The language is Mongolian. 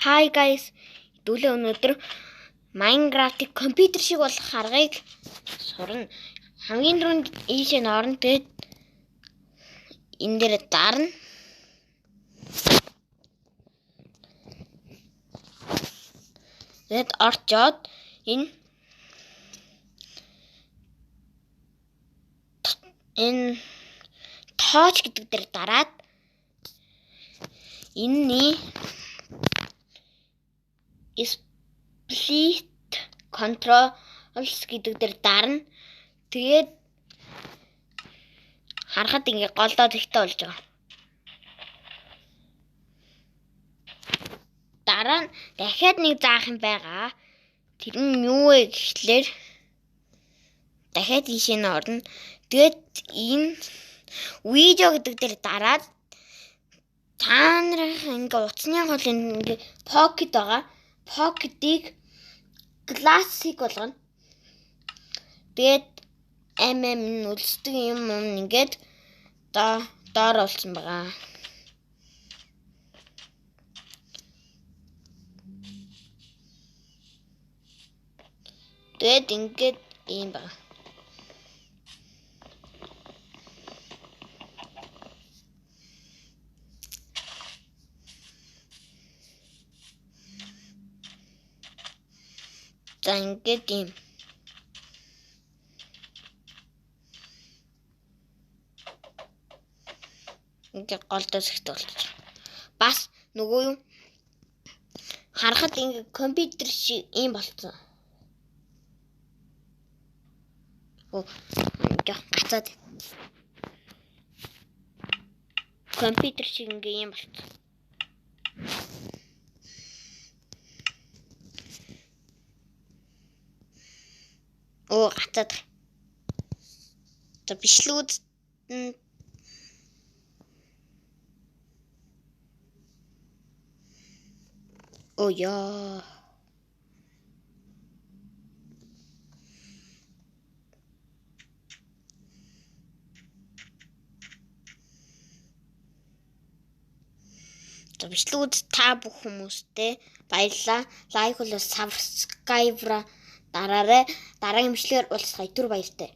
Hi guys. Дүүлээ өнөөдөр Minecraft-ийг компьютер шиг болох аргыг сурна. Хамгийн түрүүнд ийшээ орно. Тэгээд энэ дээр дарна. Тэгээд орчоод энэ тооч гэдэг дээр дараад энэний split controls гэдэг дээр дарна. Тэгээд харахад ингээ голдоо зэгтэй болж байгаа. Дараа нь дахиад нэг заах юм байгаа. Тэр нь юу вэ гэхлээр дахиад ийшээ нь орно. Тэгээд энэ видео гэдэг дээр дараад та нарын ингээ утасны хол ингээ pocket байгаа. Pocket-ийг classic болгоно. Тэгээд үлсдэг юм ингээд доор олсон байгаа. Тэгээд ингээд юм байна. За ингээд юм. Ингээд голдоо зэгтэй болчих. Бас нөгөө юу харахад ингээд компьютер шиг юм болцсон. Ингээд гацаад компьютер шиг ингээд юм болцсон. Гацаад. За бичлүүд яа. Бичлүүд та бүх хүмүүстээ баярлалаа. Лайк болоо subscribe дараарай. Дараагийн бичлэгээр уулзъя. Түр баяртай.